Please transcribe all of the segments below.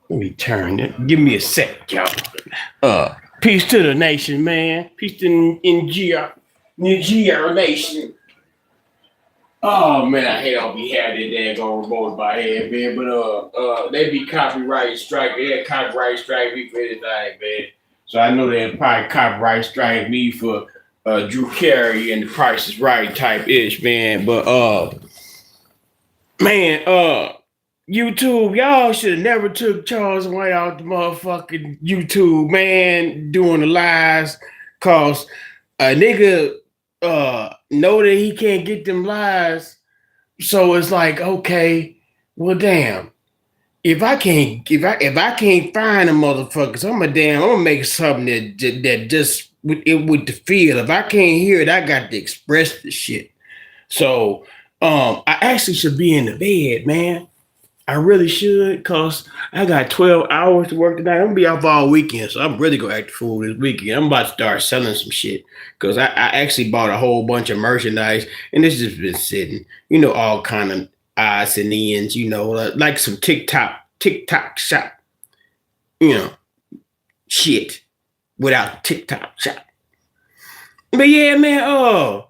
Let me turn it. Give me a sec, y'all. Peace to the nation, man. Peace to NGR Nation. Oh man, I hate I'll be having that daggone remote in my head, man. But they be copyright strike. They had copyright strike me for anything, man. So I know they'll probably copyright strike me for Drew Carey and the Price is Right type ish, man. Man, YouTube, y'all should have never took Charles White out the motherfucking YouTube, man, doing the lies, cause a nigga know that he can't get them lies. So it's like, okay, well damn. If I can't find a motherfuckers, I'm gonna make something that just with the feel. If I can't hear it, I got to express the shit. So I actually should be in the bed, man. I really should, cause I got 12 hours to work tonight. I'm gonna be off all weekend, so I'm really gonna act the fool this weekend. I'm about to start selling some shit, cause I actually bought a whole bunch of merchandise, and it's just been sitting. All kind of odds and ends. Like some TikTok shop. Shit without TikTok shop. But yeah, man.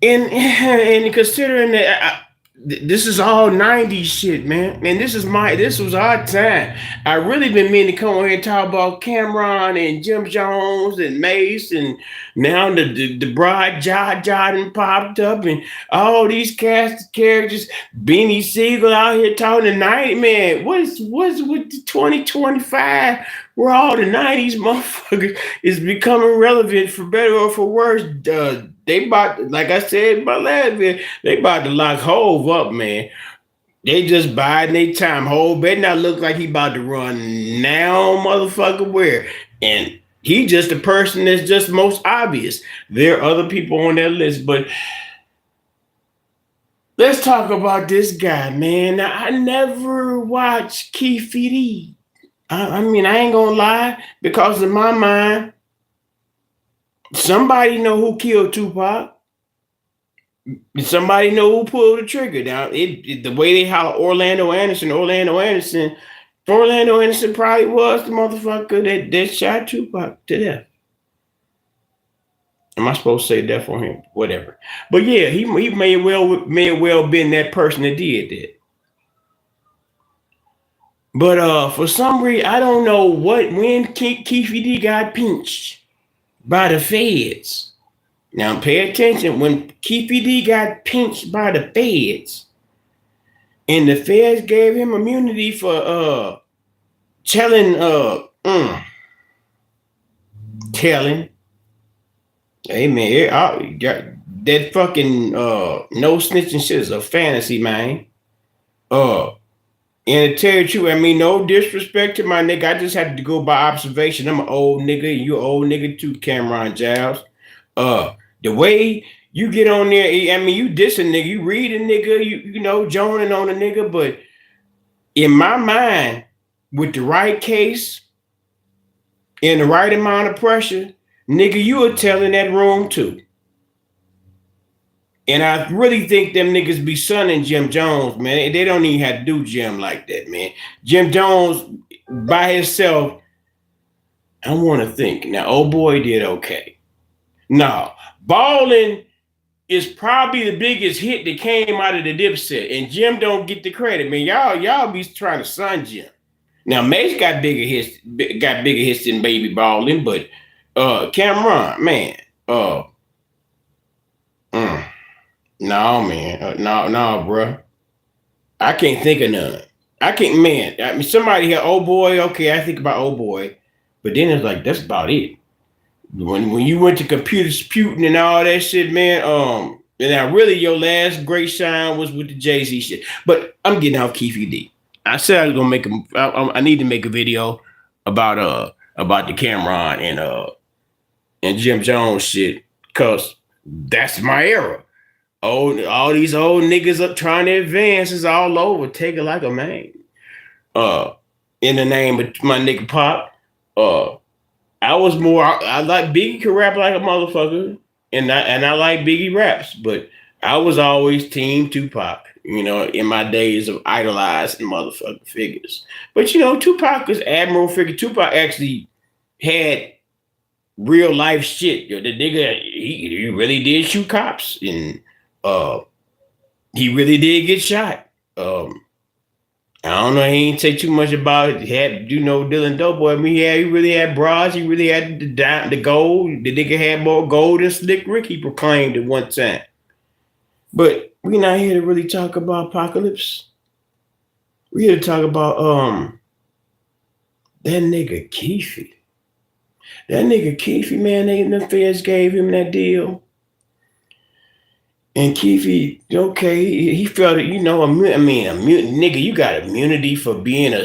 And considering that this is all 90s shit, man. And this was our time. I really been meaning to come over here and talk about Cameron and Jim Jones and Mace, and now the Broad Jordan popped up, and all these cast characters, Beanie Siegel out here talking the 90s, man. What's with the 2025 where all the 90s motherfuckers is becoming relevant for better or for worse? They about, like I said in my last video, they about to lock Hove up, man. They just biding their time. Hove better not look like he about to run now, motherfucker. Where? And he just the person that's just most obvious. There are other people on that list, but let's talk about this guy, man. Now, I never watched Keefe D. I mean, I ain't gonna lie, because in my mind, somebody know who killed Tupac. Somebody know who pulled the trigger. Now, the way they holler Orlando Anderson probably was the motherfucker that shot Tupac to death. Am I supposed to say death on him? Whatever. But yeah, he may well been that person that did that. But for some reason, I don't know when Keefe D got pinched by the feds. Now pay attention. When Keefe D got pinched by the feds, and the feds gave him immunity for telling. Hey man, that fucking no snitching shit is a fantasy, man. And to tell you the truth, I mean, no disrespect to my nigga. I just had to go by observation. I'm an old nigga, and you an old nigga too, Cameron Giles. The way you get on there, I mean, you diss a nigga, you read a nigga, you know, joning on a nigga, but in my mind, with the right case and the right amount of pressure, nigga, you are telling that room too. And I really think them niggas be sunning Jim Jones, man. They don't even have to do Jim like that, man. Jim Jones by himself, I want to think. Now, old boy did okay. No, Ballin' is probably the biggest hit that came out of the Dipset, and Jim don't get the credit, man. Y'all be trying to sun Jim. Now, Mace got bigger hits than Baby Ballin', but Cameron, man, no, man. No, bro. I can't think of none. I can't, man. I mean, somebody here, oh boy, okay, I think about oh boy. But then it's like, that's about it. When you went to computer disputing and all that shit, man, and now really your last great shine was with the Jay-Z shit. But I'm getting off Keefe D. I said I was gonna make I need to make a video about the Cameron and Jim Jones shit, cause that's my era. All these old niggas up trying to advance is all over. Take it like a man. In the name of my nigga Pop. I like Biggie could rap like a motherfucker, and I like Biggie raps, but I was always Team Tupac, you know, in my days of idolizing motherfucking figures. But you know, Tupac was admirable figure. Tupac actually had real life shit. You know, the nigga, he really did shoot cops, and uh, he really did get shot. I don't know. He ain't say too much about it. He had, you know, Dylan Doughboy. I mean, he really had bras. He really had the gold. The nigga had more gold than Slick Rick. He proclaimed at one time. But we not here to really talk about apocalypse. We here to talk about that nigga Keefe. That nigga Keefe, man, the feds gave him that deal. And Keefe, okay, he felt it, you know. A mutant nigga, you got immunity for being an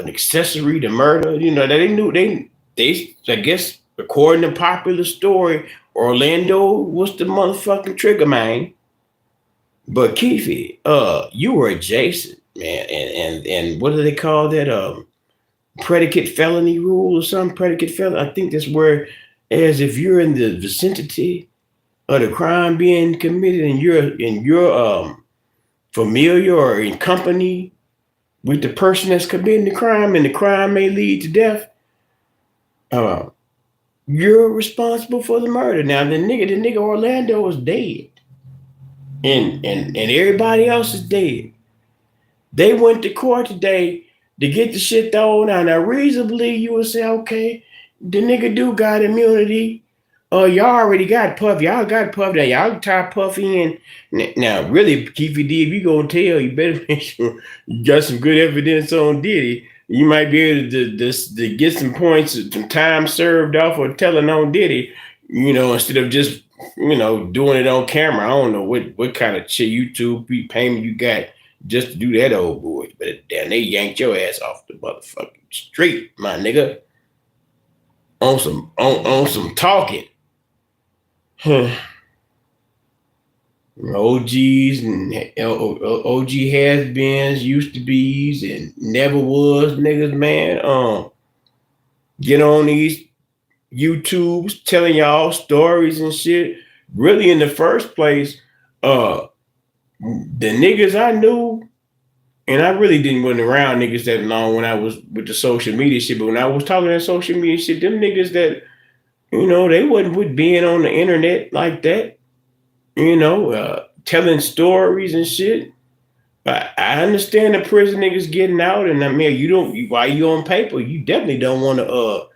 accessory to murder. You know that they I guess according to popular story, Orlando was the motherfucking trigger man. But Keefe, you were adjacent, man, and what do they call that? Predicate felony rule or some predicate felony. I think that's where, as if you're in the vicinity of the crime being committed and you're familiar or in company with the person that's committing the crime and the crime may lead to death, you're responsible for the murder. Now the nigga Orlando is dead. And everybody else is dead. They went to court today to get the shit thrown out. Now reasonably you would say, okay, the nigga do got immunity. Y'all already got Puff. Y'all got Puff. Now y'all tie Puff in. Now, really, Keefe D, if you gonna tell, you better make sure you got some good evidence on Diddy. You might be able to get some points, some time served off or telling on Diddy, you know, instead of just, you know, doing it on camera. I don't know what kind of shit YouTube payment you got just to do that old boy. But damn, they yanked your ass off the motherfucking street, my nigga. On some talking. OGs and OG has-beens, used to be's, and never was niggas, man. Get on these YouTubes telling y'all stories and shit. Really, in the first place, the niggas I knew, and I really didn't run around niggas that long when I was with the social media shit, but when I was talking that social media shit, them niggas that, you know, they wasn't with being on the internet like that, you know, telling stories and shit. I understand the prison niggas getting out, and I mean, while you on paper, you definitely don't want to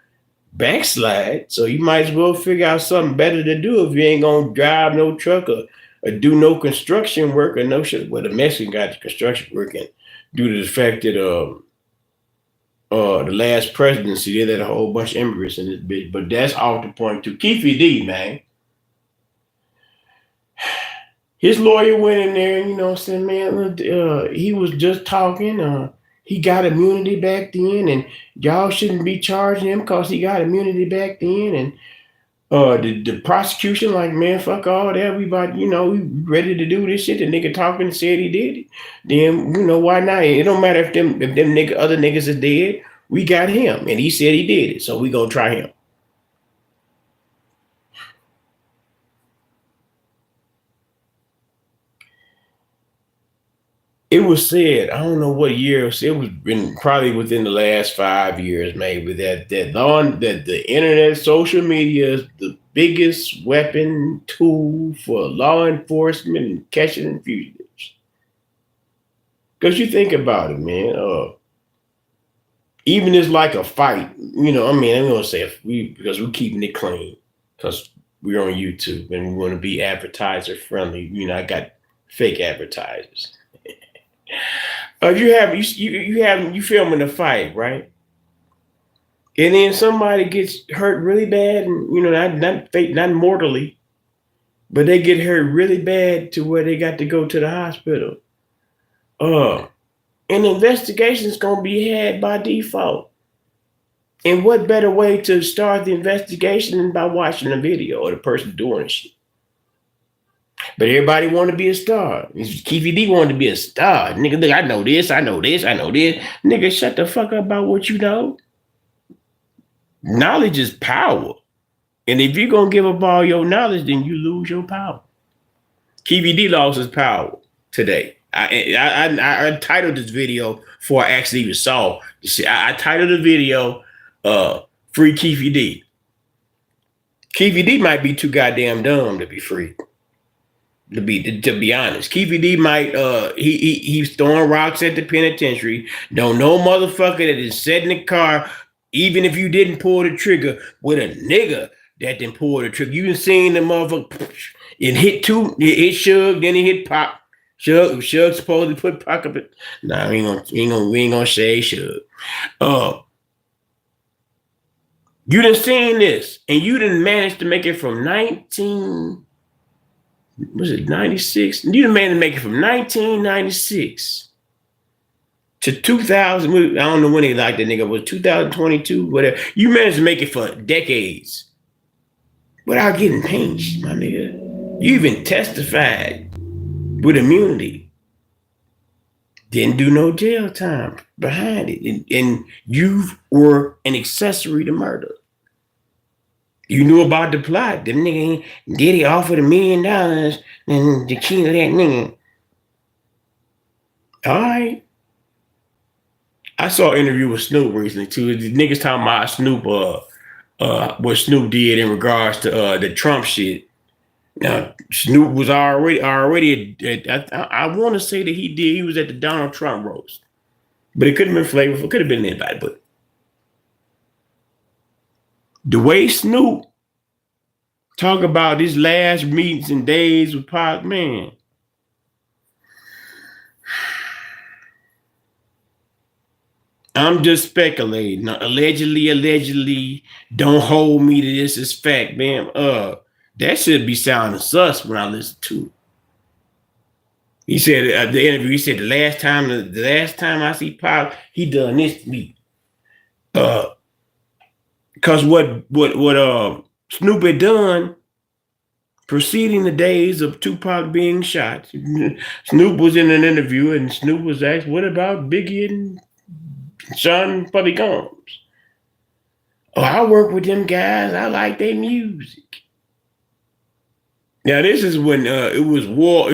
backslide. So you might as well figure out something better to do if you ain't gonna drive no truck or do no construction work or no shit. Well, the Mexican got the construction work, and due to the fact that the last presidency, they had a whole bunch of immigrants in this bitch. But that's off the point too. Keefe D, man. His lawyer went in there and, you know what I'm saying, man, he was just talking. He got immunity back then, and y'all shouldn't be charging him because he got immunity back then. And the prosecution, like, man, fuck all that. Everybody, you know, we ready to do this shit. The nigga talking and said he did it. Then, you know, why not? It don't matter if them other niggas are dead. We got him, and he said he did it, so we gonna try him. It was said, I don't know what year, it was been probably within the last 5 years, maybe, that the internet, social media is the biggest weapon tool for law enforcement and catching fugitives. Because you think about it, man, even it's like a fight, you know, I mean, I'm gonna say because we're keeping it clean, because we're on YouTube and we want to be advertiser friendly. You know, I got fake advertisers. You filming a fight, right? And then somebody gets hurt really bad, and you know, not mortally, but they get hurt really bad to where they got to go to the hospital. An investigation is gonna be had by default. And what better way to start the investigation than by watching a video or the person doing shit? But everybody want to be a star. Keefe D wanted to be a star. Nigga, look, I know this, I know this, I know this. Nigga, shut the fuck up about what you know. Knowledge is power. And if you're going to give up all your knowledge, then you lose your power. Keefe D lost his power today. I titled this video before I actually even saw. I titled the video "Free Keefe D." Keefe D might be too goddamn dumb to be free. To be honest, Keefe D might he's throwing rocks at the penitentiary. Don't know motherfucker that is sitting in the car, even if you didn't pull the trigger, with a nigga that didn't pull the trigger. You done seen the motherfucker. It hit it Suge, then it hit Pop. Suge supposed to put Pop up. Nah, we ain't gonna say Suge. You done seen this, and you done managed to make it from 96? You done managed to make it from 1996 to 2000. I don't know when they like that nigga, was 2022, whatever. You managed to make it for decades without getting pinched, my nigga. You even testified with immunity. Didn't do no jail time behind it. And you were an accessory to murder. You knew about the plot. Them nigga Diddy offered $1 million and to kill that nigga. All right. I saw an interview with Snoop recently too. The niggas talking about Snoop, what Snoop did in regards to the Trump shit. Now Snoop was already. I want to say that he was at the Donald Trump roast, but it could have been flavorful. Could have been anybody, but the way Snoop talk about his last meetings and days with Pac, man. I'm just speculating. Allegedly, don't hold me to this as fact, man. That should be sounding sus when I listen to it. He said at the interview, he said the last time I see Pac, he done this to me. Because what Snoop had done preceding the days of Tupac being shot, Snoop was in an interview and Snoop was asked, what about Biggie and Sean Puffy Combs? Oh, I work with them guys. I like their music. Now this is when it was war,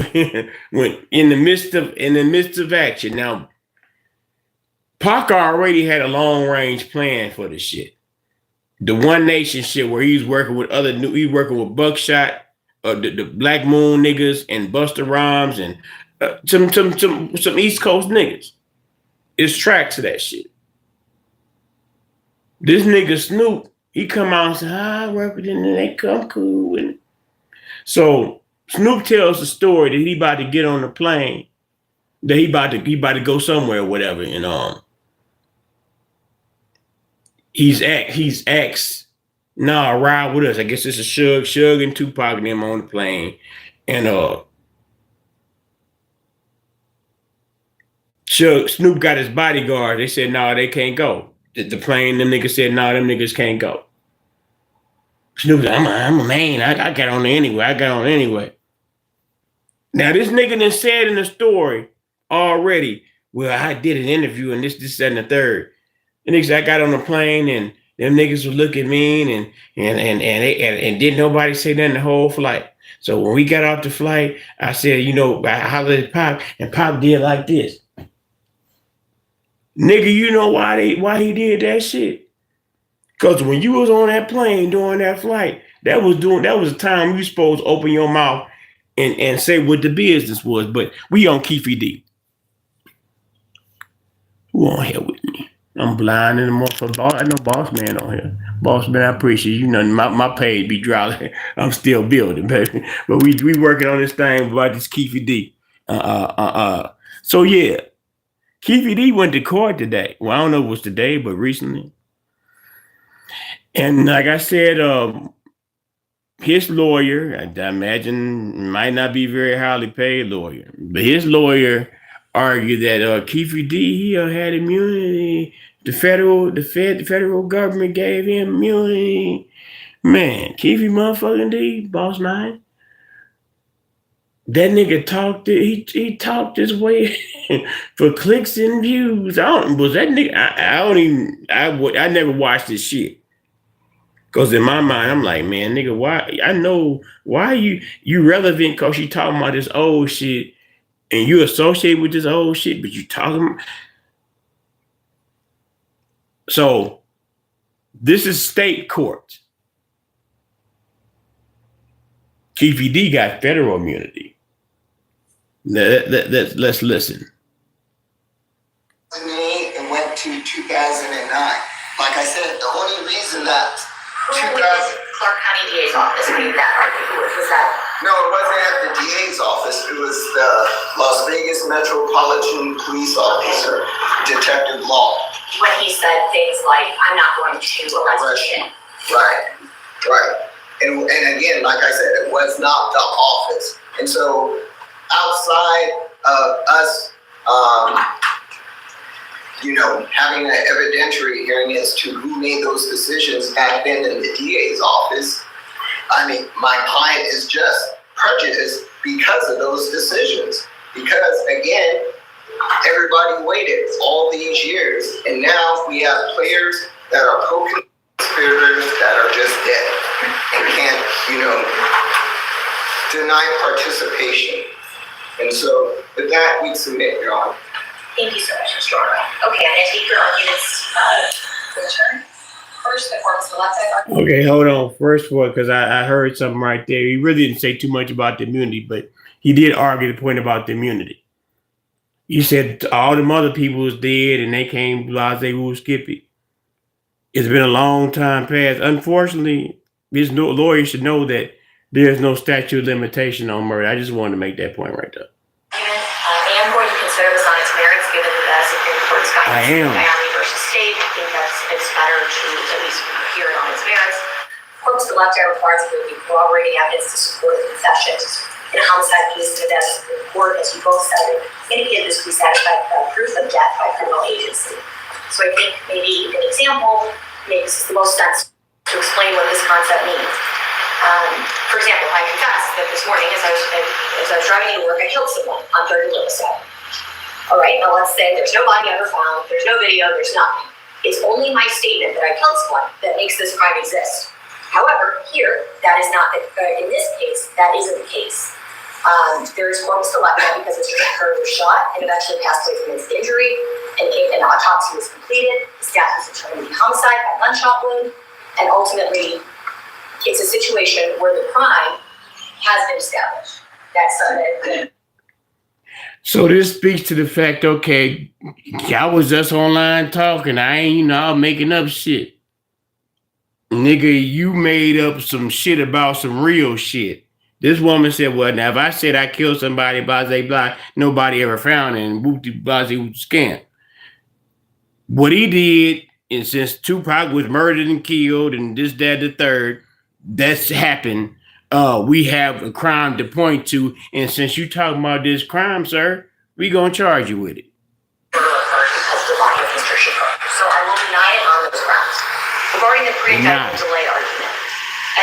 when in the midst of action. Now, Pac already had a long range plan for the shit. The One Nation shit, where he's working with Buckshot, the Black Moon niggas, and Busta Rhymes, and some East Coast niggas. It's tracks to that shit. This nigga Snoop, he come out and say, I work with them, and they come cool. And so Snoop tells the story that he about to get on the plane, that he about to go somewhere or whatever, and he's asked, nah, ride with us. I guess this is Suge and Tupac and them on the plane. And Snoop got his bodyguard. They said, no, they can't go. The plane, them niggas said, no, them niggas can't go. Snoop said, I'm a man. I got on anyway. Now, this nigga done said in the story already, well, I did an interview and this, that, and the third. And niggas, I got on the plane and them niggas would look at me and didn't nobody say nothing the whole flight. So when we got off the flight, I said, I hollered at Pop, and Pop did like this. Nigga, you know why he did that shit? Because when you was on that plane during that flight, that was the time you supposed to open your mouth and say what the business was. But we on Keefe D. Who on here with me? I'm blind and more for boss. I know Boss Man on here. Boss Man, I appreciate you. My page be dry. I'm still building, baby. But we working on this thing about this Keefe D. So yeah, Keefe D went to court today. Well, I don't know if it was today, but recently. And like I said, his lawyer, I imagine, might not be very highly paid lawyer, but his lawyer argued that Keefe D, he had immunity. The federal government gave him immunity. Man, Keefe motherfucking D, boss man. That nigga talked it. He talked this way for clicks and views. I never watched this shit. Because in my mind, I'm like, man, nigga, why? I know why you relevant because you talking about this old shit and you associate with this old shit, but you talking. So this is state court. Keefe D got federal immunity. Let's listen. And went to 2009. Like I said, the only reason that Clark County DA's office made that argument. Was that? No, it wasn't at the DA's office. It was the Las Vegas Metropolitan Police Officer, Detective Law. When he said things like, "I'm not going to arrest you." Right. And again, like I said, it was not the office. And so outside of us, having an evidentiary hearing as to who made those decisions back then in the DA's office, I mean, my client is just prejudiced because of those decisions. Because again, everybody waited all these years, and now we have players that are co-conspirators that are just dead and can't, deny participation. And so with that, we submit, Your Honor. Thank you so much, Mr. Orwell. Okay, I'm going to take your arguments for the turn. First, the court's the left side. Okay, hold on. First one, because I heard something right there. He really didn't say too much about the immunity, but he did argue the point about the immunity. He said all them other people was dead and they came Phoolazz Keefe. It's been a long time past. Unfortunately, this lawyer should know that there's no statute of limitation on murder. I just wanted to make that point right there. I am going to consider this on its merits, given the Supreme Court's guidance in Miami versus State. I think it's better to at least hear it on its merits. Courts to the left eye requires that there be corroborating evidence to support a confession. In a homicide case, the death of the court, as you both said, indicated this to be satisfied by proof of death by criminal agency. So I think maybe an example makes the most sense to explain what this concept means. For example, I confess that this morning, as I was driving to work, I killed someone on 3rd and Riverside. All right, now let's say there's no body ever found, there's no video, there's nothing. It's only my statement that I killed someone that makes this crime exist. However, here, that is not in this case, that isn't the case. There is corpus delicti because Mr. Kerr was shot and eventually passed away from his injury, and an autopsy was completed. His death was determined to be homicide by gunshot wound, and ultimately, it's a situation where the crime has been established. That's So this speaks to the fact, okay, I was just online talking. I ain't, I'm making up shit. Nigga, you made up some shit about some real shit. This woman said, well, now if I said I killed somebody, blah, blah, nobody ever found it, and whoopty blah, scam. What he did, and since Tupac was murdered and killed, and this, that, the third, that's happened. We have a crime to point to, and since you talking about this crime, sir, we gonna charge you with it. So I will deny it on those grounds. Regarding the pre-indictment delay argument,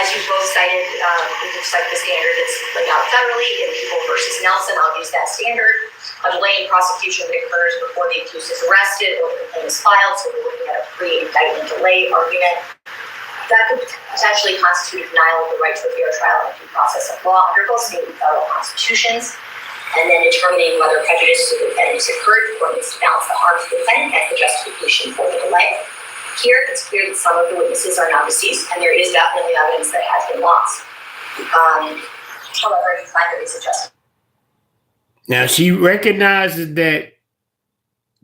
as you both cited, it looks like the standard that's laid out federally in People versus Nelson. I'll use that standard. A delay in prosecution that occurs before the accused is arrested or the complaint is filed, so we're looking at a pre-indictment delay argument. That could potentially constitute a denial of the right to a fair trial and due process of law under both state and federal constitutions. And then determining whether prejudice to the defendant is occurred, the court needs to balance the harm to the defendant and the justification for the delay. Here, it's clear that some of the witnesses are now deceased, and there is definitely evidence that has been lost. However, you find there is a justification. Now, she recognizes that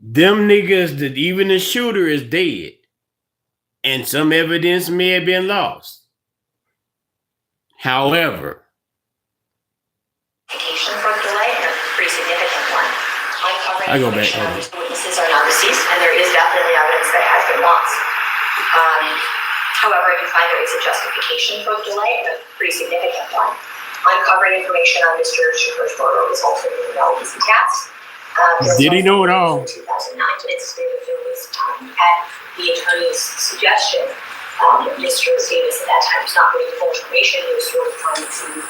them niggas, that even the shooter is dead. And some evidence may have been lost. However, for the delay, and a pretty significant one. I go back. Witnesses are now deceased, and there is definitely evidence that has been lost. However, you find there is a justification for the delay, and a pretty significant one. Uncovering information on Mr. Shakur's murder was ultimately no easy task. Did he know it all? In 2009, it's at the attorney's suggestion. Mr. Davis at that time was not getting full information. He was sort of trying to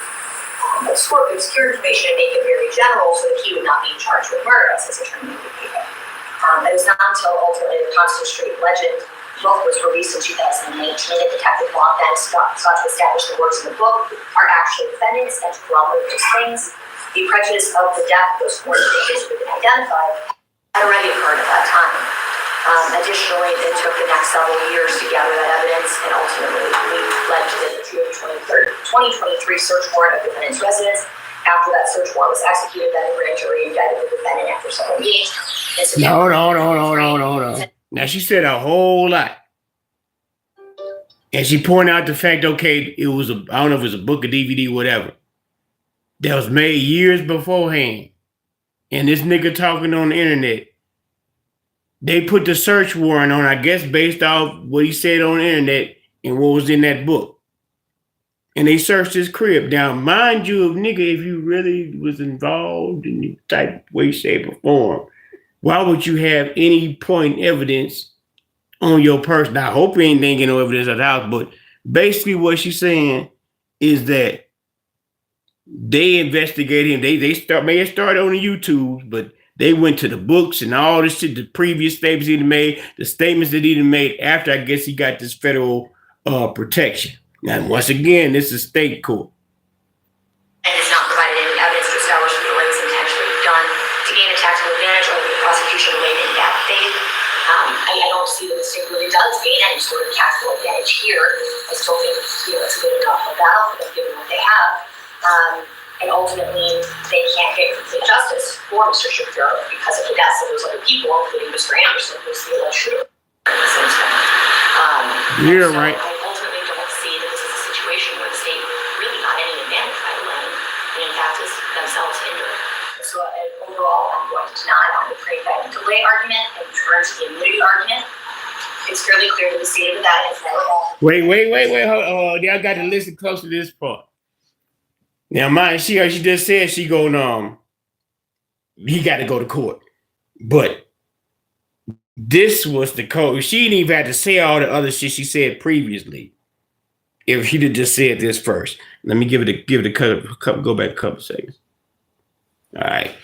obscure information and make it very general so that he would not be charged with murder, as his attorney indicated. It was not until ultimately the Constant Street legend book was released in 2019, and Detective Wong then sought to establish the words in the book are actually defendants and to corroborate those things. The prejudice of the death was more than identified had already occurred at that time. Additionally, it took the next several years to gather that evidence, and ultimately led to the June 2023 search warrant of the defendant's residence. After that search warrant was executed, then the grand jury indicted the defendant after several days. No. Now she said a whole lot. And she pointed out the fact, okay, it was I don't know if it was a book, a DVD, whatever, that was made years beforehand. And this nigga talking on the internet, they put the search warrant on, I guess, based off what he said on the internet and what was in that book. And they searched his crib. Now, mind you, nigga, if you really was involved in the type of way, shape, or form, why would you have any point evidence on your person? I hope you ain't thinking no evidence at the house, but basically what she's saying is that they investigated him. They may have started on the YouTube, but they went to the books and all this shit, the previous statements he'd made, the statements that he'd made after, I guess, he got this federal protection. Now, once again, this is state court. And has not provided any evidence to establish that the delay was intentionally done to gain a tactical advantage or the prosecution related in bad faith. I don't see that the state really does gain any sort of tactical advantage here. I still think it's a good enough of a battle for them given what they have. And ultimately, they can't get complete justice for Mr. Shapiro because of the deaths of those other people, including Mr. Anderson, who's the alleged shooter. You're right. I ultimately don't see that this is a situation where the state really got any advantage by delaying, and in fact is themselves hindered. So overall, I'm going to deny on the pre-indictment delay argument and turn to the immunity argument. It's fairly clear that the state of that has never all. Wait. Hold on. Y'all got to listen close to this part. Now, she just said he got to go to court. But this was the code. She didn't even have to say all the other shit she said previously. If she'd have just said this first. Let me give it a couple, go back a couple seconds. All right.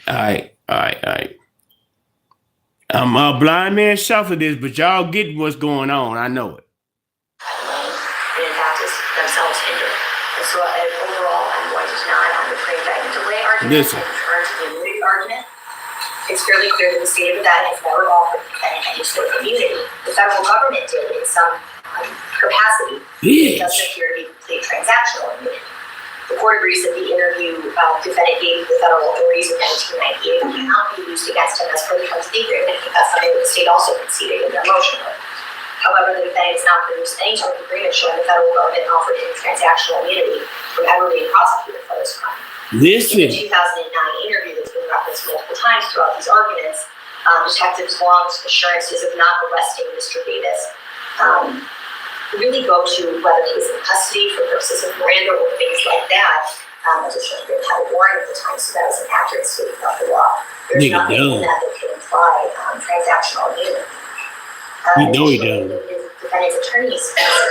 I'm a blind man shuffle this, but y'all get what's going on. I know it. And in fact is themselves hindered. And so overall, I'm going to deny on the pre-indictment delay argument and turn to the immunity argument. It's fairly clear that the state of that has never offered the defendant any sort of immunity. The federal government did in some capacity. It doesn't appear to be complete transactional immunity. The court agrees that the interview defendant gave the federal authorities in 1998 cannot be used against him as per the terms of the agreement, because that's something that the state also conceded in their motion. However, the defendant has not produced any sort of agreement showing the federal government offered him transactional immunity from ever being prosecuted for this crime. Listen. In the 2009 interview that's been referenced multiple times throughout these arguments, Detective Wong's assurances of not arresting Mr. Davis really go to whether he was in custody for purposes of Miranda or things like that. Additionally, they had a warrant at the time, so that was an accurate statement of the law. There's nothing in that can imply transactional immunity. The defendant's attorneys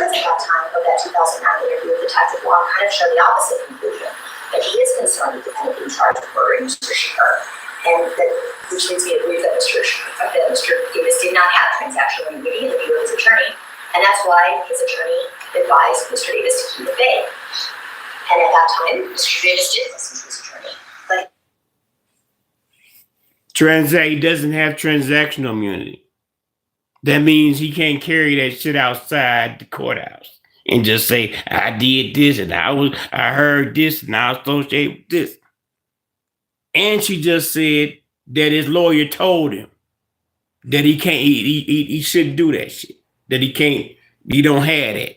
at that time of that 2009 interview with Detective Wong kind of showed the opposite conclusion, that he is concerned with the defendant being charged with murdering Mr. Shakur, and that which leads me to believe that Mr. Davis did not have transactional immunity in the view of his attorney, and that's why his attorney advised Mr. Davis to keep it vague. And at that time, Mr. Davis did listen to his attorney. But he doesn't have transactional immunity. That means he can't carry that shit outside the courthouse and just say, I did this and I heard this and I was associated with this. And she just said that his lawyer told him that he can't, he shouldn't do that shit. That he can't, he don't have that.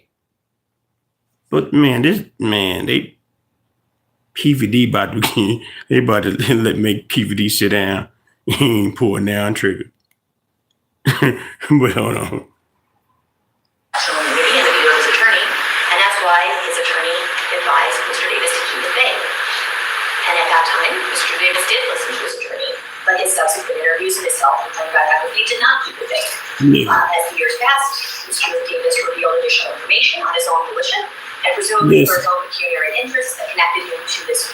But man, Keefe D about to make Keefe D sit down. He ain't pulling down trigger. But hold on. Immunity in the view of his attorney, and that's why his attorney advised Mr. Davis to keep it vague. And at that time, Mr. Davis did listen to his attorney, but his subsequent interviews and his self-proclaimed biography did not keep it vague. As the years passed, Mr. Davis revealed additional information on his own volition, and presumably for his own pecuniary interests that connected him to this,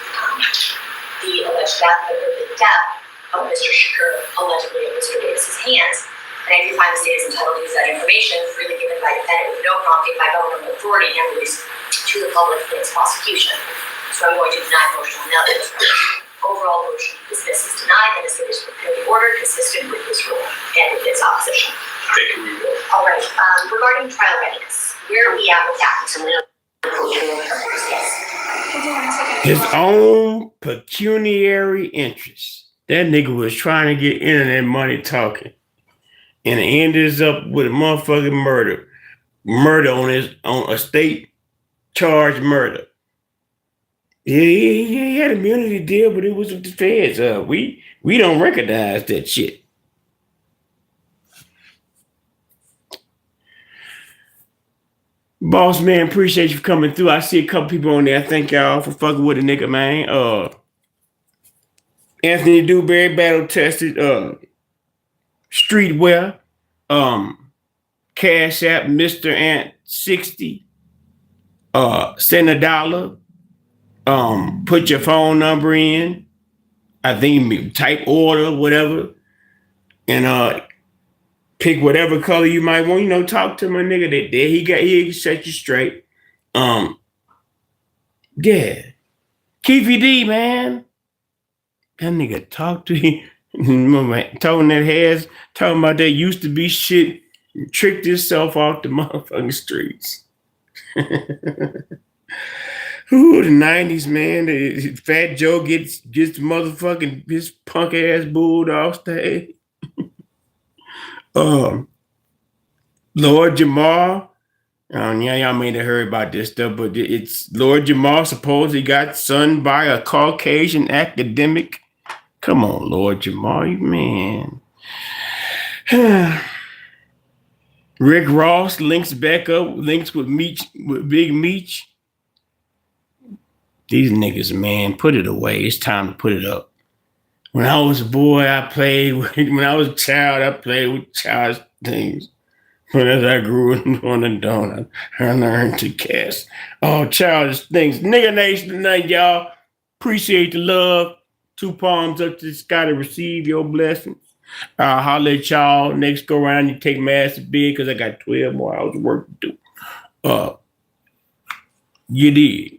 the alleged death of Mr. Shakur, allegedly at Mr. Davis's hands. And I do find the state is entitled to use that information freely given by defendant with no prompting by governmental authority and released to the public in its prosecution. So I'm going to deny motion on that. Overall motion to dismiss is denied, and the state is prepared the order consistent with this rule and with its opposition. Thank you. All right. Regarding trial readiness, where are we at with that? So His own pecuniary interest. That nigga was trying to get internet money talking, and it ended up with a motherfucking murder on a state charged murder. Yeah, he had an immunity deal, but it was with the feds. We don't recognize that shit. Boss man, appreciate you for coming through. I see a couple people on there. Thank y'all for fucking with a nigga, man. Anthony Dewberry battle tested. Streetwear. Cash App, Mr. Ant 60. Send $1. Put your phone number in. I think type order, whatever. And pick whatever color you might want. You know, talk to my nigga. That he set you straight. Yeah. Keefe D, man. That nigga talk to him. Told that has talking about that used to be shit. Tricked himself off the motherfucking streets. Ooh, the 90s, man. Fat Joe gets the motherfucking his punk ass booed off stage. Lord Jamar. Yeah, y'all may have heard about this stuff, but it's Lord Jamar supposedly got sunned by a Caucasian academic. Come on, Lord Jamar, man. Rick Ross links back up, links with Big Meech. These niggas, man, put it away. It's time to put it up. When I was a boy, I played with, when I was a child, I played with child's things. But as I grew on the donut, I learned to cast all childish things. Nigga Nation tonight, y'all. Appreciate the love. 2 palms up to the sky to receive your blessings. I'll holler at y'all next go around. You take massive big because I got 12 more hours of work to do. You did.